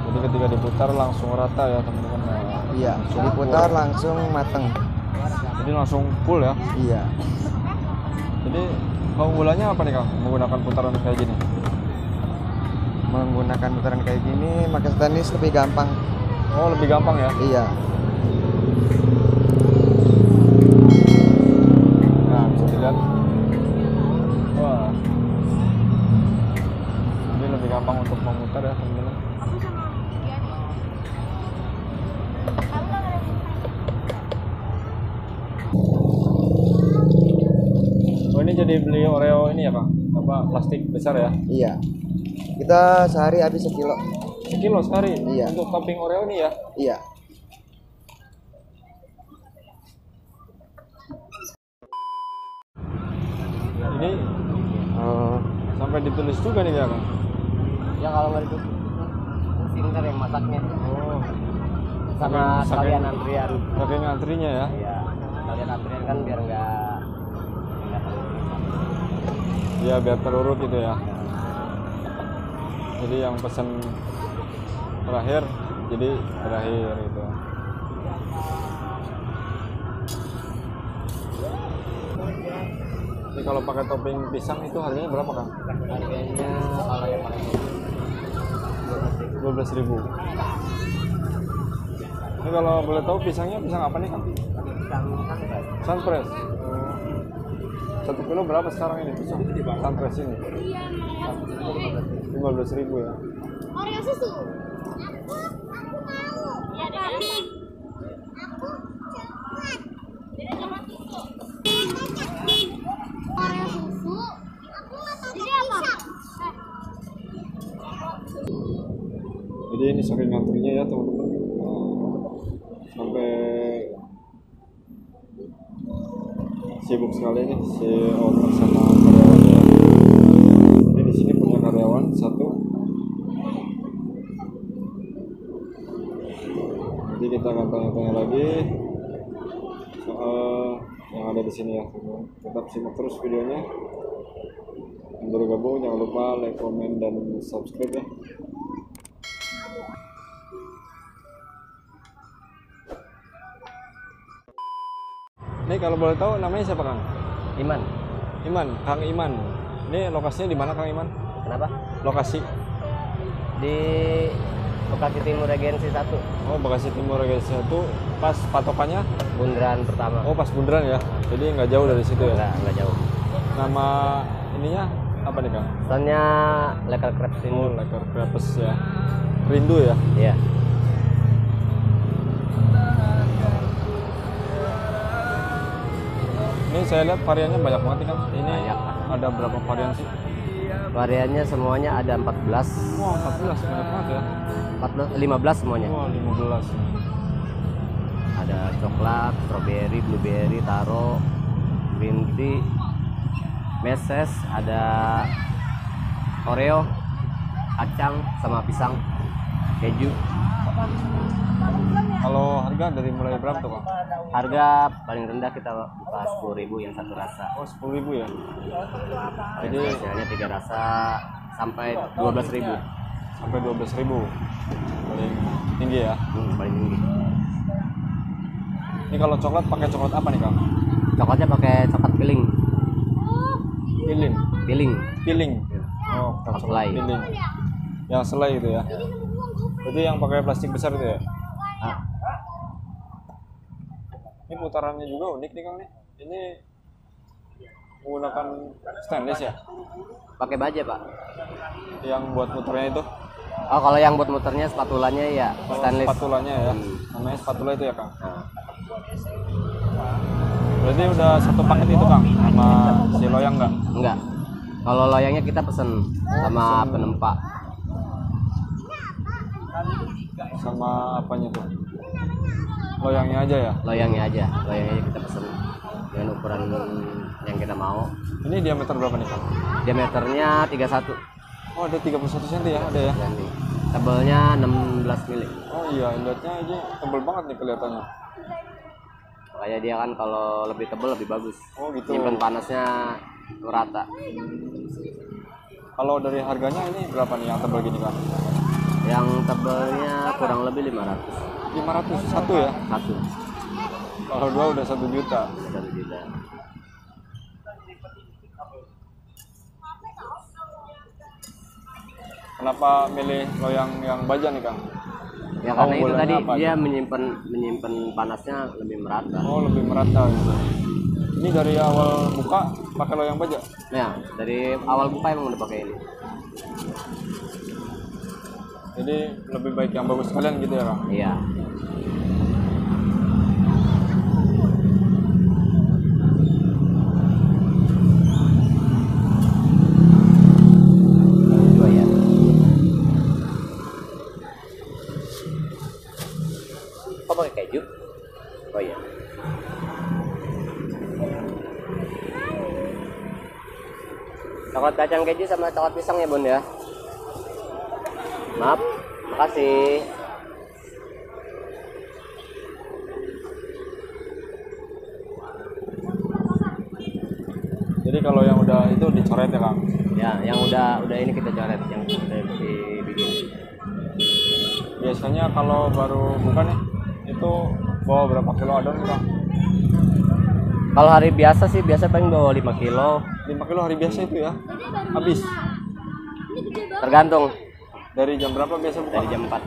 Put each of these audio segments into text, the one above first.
Jadi ketika diputar langsung rata ya teman-teman. Iya, diputar langsung mateng. Jadi langsung full ya. Iya. Jadi keunggulannya apa nih Kang menggunakan putaran kayak gini? Menggunakan putaran kayak gini pakai stainless lebih gampang. Oh, lebih gampang ya? Iya. Nah, bisa dilihat. Wah. Ini lebih gampang untuk memutar ya teman-teman. Oh, ini jadi beli Oreo ini ya Kang? Apa plastik besar ya? Iya. Kita sehari habis 1 kilo. 1 kilo sehari? Iya. Untuk topping Oreo ini ya? Iya. Ini sampai ditulis juga nih ya Kang? Ya kalau nggak ditutup sini ntar yang masaknya. Oh. Sama sekalian antrian. Saking antrinya ya? Iya. Kalian antrian kan biar nggak Iya, biar terurut gitu ya. Jadi yang pesan terakhir jadi terakhir gitu. Ini kalau pakai topping pisang itu harganya berapa Kang? harganya kalau yang pakai 12.000. Ini kalau boleh tahu pisangnya pisang apa nih Kang? Sunpress. 1 kilo berapa sekarang ini pisang? Sunpress ini 15.000 ya. Oreo susu. Aku mau. Ya tapi aku coklat. Beda coklat susu. Oreo susu. Aku mau pisang. Jadi ini saking ngantrinya ya teman-teman. Sampai sibuk sekali nih si owner sama karyawannya. Jadi di sini punya karyawan satu. Jadi kita akan tanya-tanya lagi soal yang ada di sini ya. Tetap simak terus videonya. Yang baru gabung jangan lupa like, komen, dan subscribe ya. Ini kalau boleh tahu namanya siapa Kang? Iman. Iman, Kang Iman. Ini lokasinya di mana Kang Iman? Kenapa? Lokasi. Di Bekasi Timur Regensi 1. Oh, Bekasi Timur Regensi 1. Pas patokannya? Bundaran pertama. Oh, pas bundaran ya. Jadi nggak jauh dari situ ya? Enggak jauh. Nama ininya apa nih Kang? Pesannya leker crepes ini. Oh, leker crepes ya. Rindu ya? Iya. Ini saya lihat variannya banyak banget nih Kang. Ini Banyak. ada berapa varian sih? Variannya semuanya ada 14. Wah, 14 banyak banget ya. 15 semuanya. Wah, 15. Ada coklat, strawberry, blueberry, taro, green tea, meses, ada Oreo, kacang sama pisang, keju. Kalau harga dari mulai berapa tuh Kang? Harga paling rendah kita buka 10.000 yang satu rasa. Oh, 10.000 ya. Jadi spesialnya 3 rasa sampai 12.000. Sampai 12.000. Paling tinggi ya. Paling tinggi. Ini kalau coklat pakai coklat apa nih Kang? Coklatnya pakai coklat piling. Piling. Piling. Piling. Oh, coklat Selai. piling. Yang selai itu ya. Itu yang pakai plastik besar itu ya. Ah, Ini putarannya juga unik nih Kang nih. Ini menggunakan stainless ya. pakai baja, Pak. Yang buat muternya itu. Oh, kalau yang buat muternya spatulanya ya Oh, stainless. spatulanya ya. Namanya spatula itu ya Kang. Nah, Berarti udah satu paket itu Kang sama si loyang nggak? enggak. Kalau loyangnya kita pesen sama penempa. Sama apanya tuh? Loyangnya aja ya. Loyangnya kita pesen dengan ukuran yang kita mau. Ini diameter berapa nih Kang? Diameternya 31 Oh, ada 31 cm ya, ada ya. cm. Tebelnya 16 mili. Oh iya, lihatnya aja tebel banget nih kelihatannya. Makanya dia kan kalau lebih tebel lebih bagus. Oh gitu. Nyimpen panasnya rata. Kalau dari harganya ini berapa nih yang tebal gini kan? Yang tebelnya kurang lebih 500. 500 satu ya? Satu. Kalau dua udah 1 juta. 1 juta. Kenapa milih loyang yang baja nih Kang? Ya karena itu bulannya tadi apa dia aja? menyimpan panasnya lebih merata. Oh lebih merata gitu. Ini dari awal buka pakai loyang baja? Nah, dari awal buka emang udah pakai ini. Jadi lebih baik yang bagus sekalian gitu ya Kang? Iya. Dua ya. Kok pakai keju? Oh iya. Coklat kacang keju sama coklat pisang ya Bun ya. Maaf, makasih. Jadi kalau yang udah itu dicoret ya Kang? Ya, yang udah ini kita coret, yang udah dibikin. Biasanya kalau baru buka nih itu bawa berapa kilo adon nih Kang? Kalau hari biasa sih biasa paling bawa 5 kilo, 5 kilo hari biasa itu ya? Habis? tergantung Dari jam berapa biasa buka? dari jam 4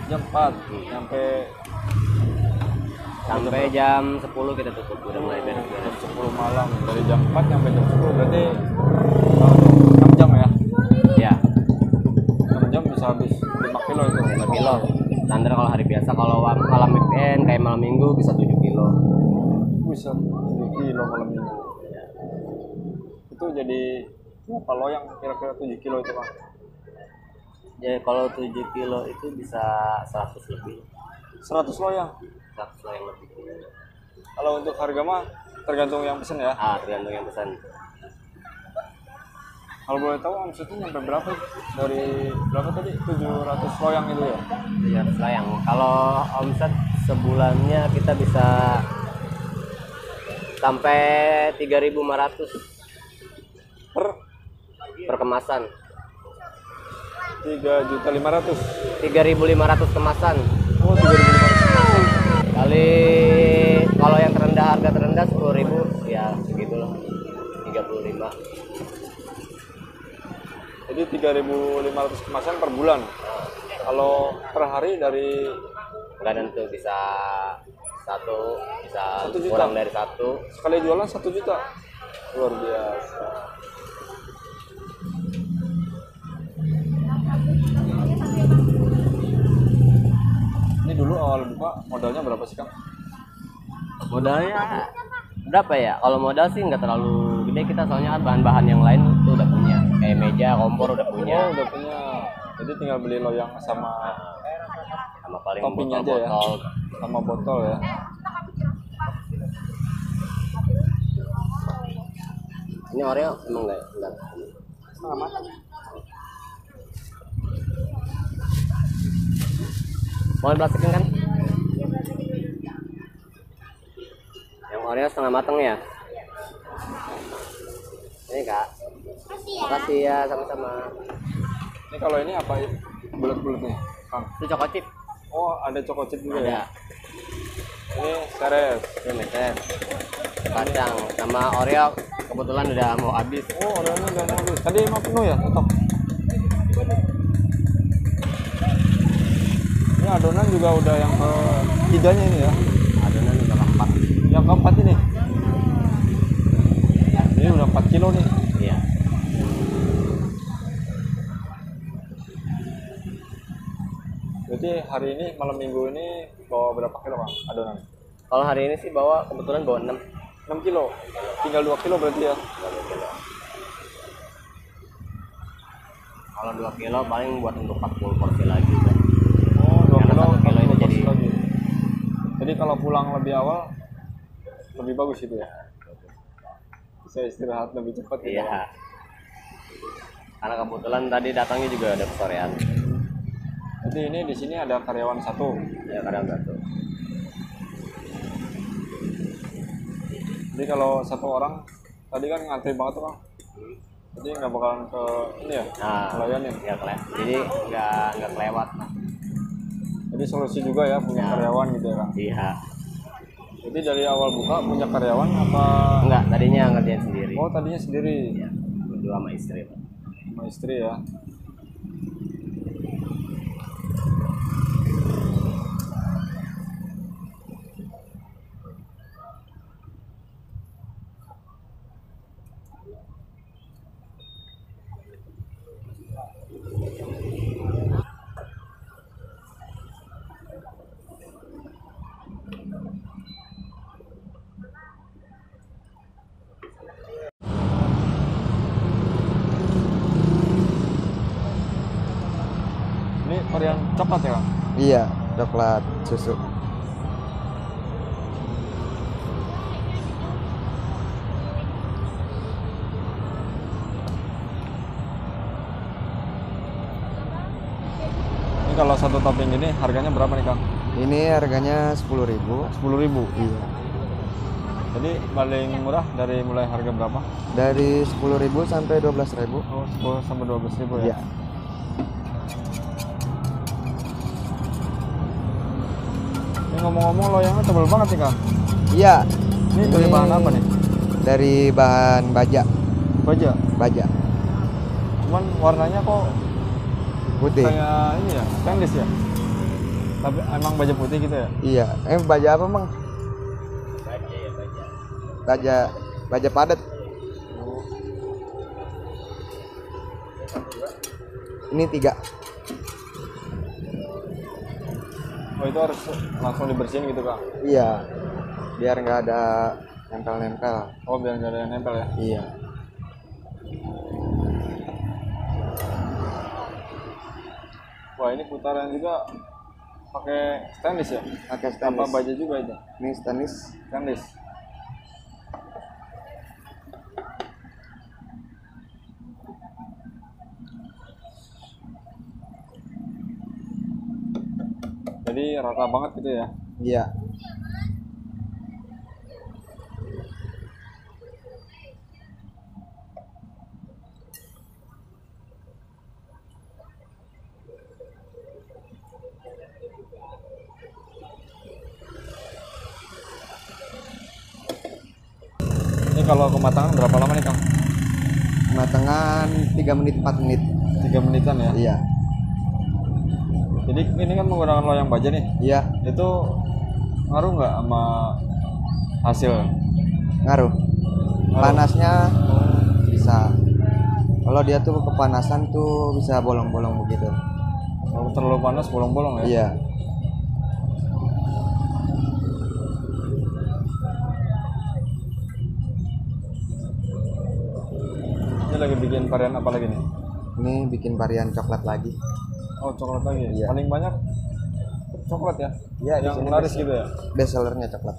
Jam 4 sampai sampai jam 10 kita tutup, udah mulai jam beres-beres. 10 malam. Dari jam 4 sampai jam 10 berarti 6 jam ya? Ya, 6 jam bisa habis 5 kilo itu. 5 kilo. Standar kalau hari biasa, kalau malam weekend kayak malam minggu bisa 7 kilo. Bisa 7 kilo malam minggu. Itu jadi berapa loyang kira-kira 7 kilo itu Bang? Jadi kalau 7 kilo itu bisa 100 lebih. 100 loyang. 100 yang lebih. Kalau untuk harga mah tergantung yang pesen ya. Tergantung yang pesan. Kalau boleh tahu omsetnya nyampe berapa? Dari berapa tadi? 700 loyang itu ya? 700 layang. Kalau omset sebulannya kita bisa sampai 3.500 per kemasan. 3.500.000. 3.500 kemasan. Oh, 3.500. Kali kalau yang terendah, harga terendah 10.000 ya segitulah. 35. Jadi 3.500 kemasan per bulan. Kalau per hari dari Enggak tentu, bisa satu, bisa 1 juta. kurang dari satu. sekali jualan 1 juta. Luar biasa. Ini dulu awal buka modalnya berapa sih Kang? Modalnya berapa ya? Kalau modal sih nggak terlalu gede kita, soalnya kan bahan-bahan yang lain tuh udah punya, kayak meja, kompor udah punya. Oh, udah punya. Jadi tinggal beli loyang sama Paling topping aja ya. botol. Sama botol ya. Ini Oreo emang enggak? Setengah matang. Mau plastikin kan? Yang Oreo setengah matang ya? Ini Kak. Makasih ya, sama-sama. Ini kalau ini apa bulat-bulat nih Kang? Itu choco chip. Oh, ada choco chip juga Ada. ya? Ini seres. Ini meter. Kacang sama Oreo kebetulan udah mau habis. Oh, orangnya udah mau habis. Tadi emang penuh ya, tetap. Ini adonan juga udah yang ketiganya ini ya. Adonan udah keempat. Yang keempat ini. Ini udah 4 kilo nih. Iya. Berarti hari ini malam minggu ini bawa berapa kilo Bang adonan? Kalau hari ini sih bawa kebetulan bawa 6. 6 kilo. Tinggal 2 kilo berarti ya. Kalau 2 kilo paling buat untuk 40 porsi lagi kan. Oh, 2 Karena kilo, 1 kilo itu 40 jadi lagi. Jadi kalau pulang lebih awal lebih bagus itu ya. Bisa istirahat lebih cepat gitu. iya. Karena kebetulan tadi datangnya juga ada kesorean. Jadi ini di sini ada karyawan satu. Ya kadang satu. Jadi kalau satu orang tadi kan ngantri banget tuh Bang. Jadi Jadi nggak bakalan ke ini ya, Nah, melayanin. jadi nggak kelewat lah. Jadi solusi juga ya punya Ya. karyawan gitu ya Kang. Iya. Jadi dari awal buka punya karyawan apa? Enggak, tadinya ngerjain sendiri. Oh tadinya sendiri Iya, berdua sama istri. sama istri ya. Ini varian coklat ya Kang? Iya, coklat susu. Ini kalau satu topping ini harganya berapa nih Kang? Ini harganya 10.000. 10.000. Iya. Jadi paling murah dari mulai harga berapa? Dari 10.000 sampai 12.000. Oh 10 sampai 12.000 ya. Iya. Ini ngomong-ngomong loyangnya tebal banget nih Kang. Iya. Ini dari bahan apa nih? Dari bahan baja. Baja. Baja. Cuman warnanya kok Putih. kayak ini ya, stainless ya. Tapi emang baja putih gitu ya? Iya. Baja apa, Mang? Baja. Baja padat. Ini 3. Oh itu harus langsung dibersihin gitu Kang? Iya. Biar nggak ada nempel-nempel. Oh biar nggak ada yang nempel ya? Iya. Wah ini putaran juga pakai stainless ya? Pakai Apa stainless. baja juga itu? Ini stainless. Stainless. Jadi rata banget gitu ya? Iya. Ini kalau kematangan berapa lama nih Kang? Matangan 3 menit 4 menit. 3 menitan ya? Iya. Jadi ini kan menggunakan loyang baja nih. Iya, Itu ngaruh nggak sama hasil? ngaruh. Ngaruh. Panasnya bisa. Kalau dia tuh kepanasan tuh bisa bolong-bolong begitu. Kalau terlalu panas bolong-bolong ya? Iya. Ini lagi bikin varian apa lagi nih? Ini bikin varian coklat lagi. Oh coklat lagi. Iya. Paling banyak coklat ya? Iya, di Yang sini laris gitu ya? best sellernya coklat.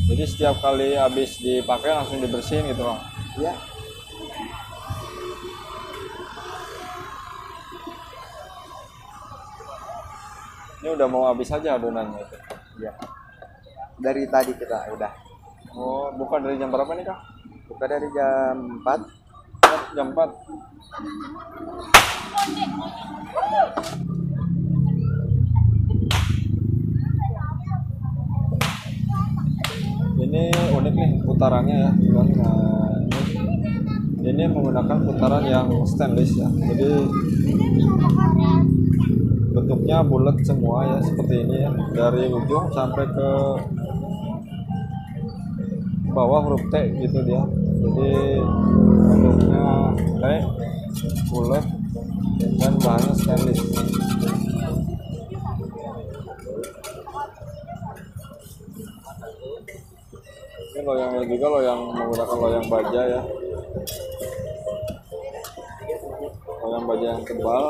Jadi setiap kali habis dipakai langsung dibersihin gitu Bang? Iya. Ini udah mau habis aja adonannya itu? Iya. Dari tadi kita udah. Oh buka dari jam berapa nih Kang? Buka dari jam 4. Jam 4. Ini unik nih putarannya ya teman. Nah, ini menggunakan putaran yang stainless ya. Jadi bentuknya bulat semua ya seperti ini ya, dari ujung sampai ke bawah huruf T gitu dia. Jadi bentuknya kayak bulat dan bahannya stainless. Ini loyangnya juga loyang menggunakan loyang baja ya, loyang baja yang tebal.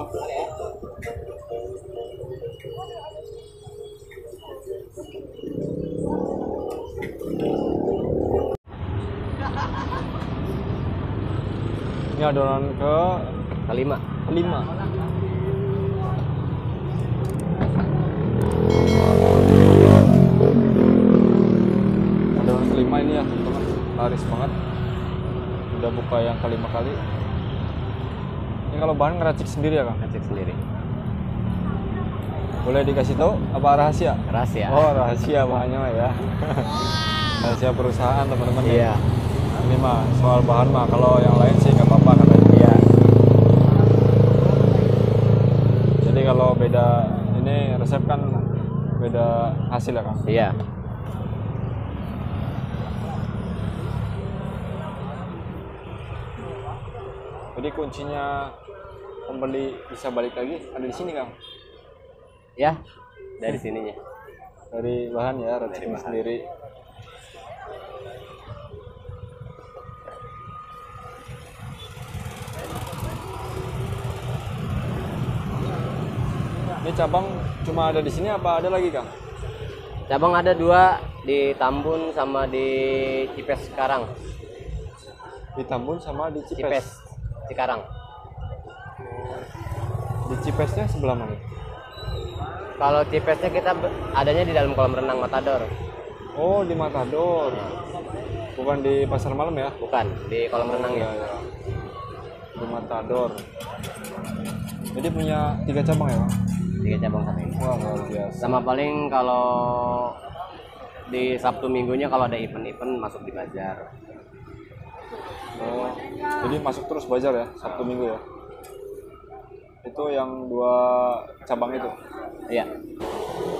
Ini adonan kelima. kelima. Adonan kelima ini ya teman-teman, laris banget. Udah buka yang kelima kali. Ini kalau bahan ngeracik sendiri ya Kang? Racik sendiri. Boleh dikasih tahu apa rahasia? Rahasia. Oh rahasia bahannya mah ya. Rahasia perusahaan teman-teman. Iya. Ini mah soal bahan mah kalau yang lain sih nggak apa-apa katanya. Iya. Jadi kalau beda ini resep kan beda hasil ya Kang. Iya. Jadi kuncinya pembeli bisa balik lagi ada di sini Kang. Ya, dari sininya. Dari bahan ya, raciknya bahan. sendiri. Ini cabang cuma ada di sini apa ada lagi Kang? Cabang ada 2 di Tambun sama di Cipes Cikarang. Di Tambun sama di Cipes. Cipes Cikarang. Di Cipesnya sebelah mana? Kalau Cipesnya kita adanya di dalam kolam renang Matador. Oh di Matador, bukan di pasar malam ya? Bukan, di kolam renang ya. Ya. Di Matador. Jadi punya 3 cabang ya Kang? 3 cabang satu ini. Wah luar biasa. Sama paling kalau di Sabtu Minggunya kalau ada event-event masuk di bazar. Oh, jadi masuk terus bazar ya, Sabtu Minggu ya? Itu yang 2 cabang itu. Iya.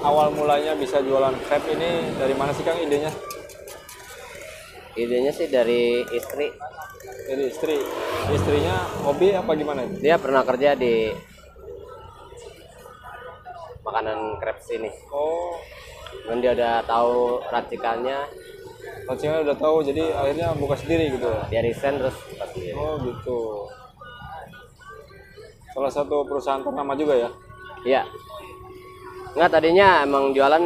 Awal mulanya bisa jualan crepe ini dari mana sih Kang idenya? Idenya sih dari istri. Dari istri. Istrinya hobi apa gimana itu? Dia pernah kerja di makanan crepes ini. Oh, Dan dia udah tahu racikannya, pacingan udah tahu jadi akhirnya buka sendiri gitu ya? dia resign terus buka sendiri. Oh gitu. Salah satu perusahaan ternama juga ya? Iya. Nggak, tadinya emang jualan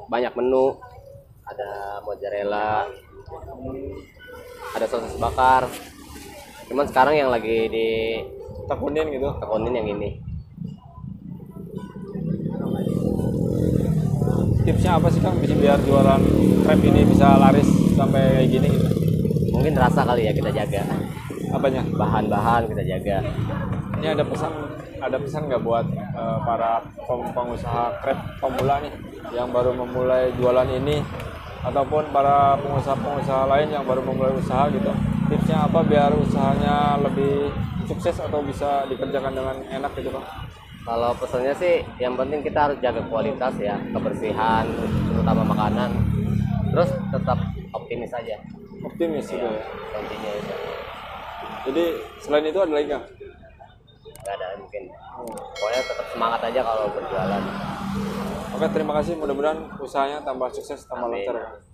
banyak menu. Ada mozzarella, ada sosis bakar. Cuman sekarang yang lagi Tekunin gitu? ditekunin yang ini. Tipsnya apa sih Kang biar jualan crepe ini bisa laris sampai kayak gini gitu? Mungkin rasa kali ya kita jaga. Apanya? Bahan-bahan kita jaga. Ini ada pesan nggak buat para pengusaha crepe pemula nih yang baru memulai jualan ini ataupun para pengusaha-pengusaha lain yang baru memulai usaha gitu? Tipsnya apa biar usahanya lebih sukses atau bisa dikerjakan dengan enak gitu Bang? Kalau pesannya sih yang penting kita harus jaga kualitas ya, kebersihan, terutama makanan. Terus tetap optimis aja. Optimis gitu ya. Kuncinya itu. Jadi selain itu ada lagi Kang? Nggak ada mungkin. Pokoknya tetap semangat aja kalau berjualan. Oke, terima kasih. Mudah-mudahan usahanya tambah sukses, tambah Amin. lancar.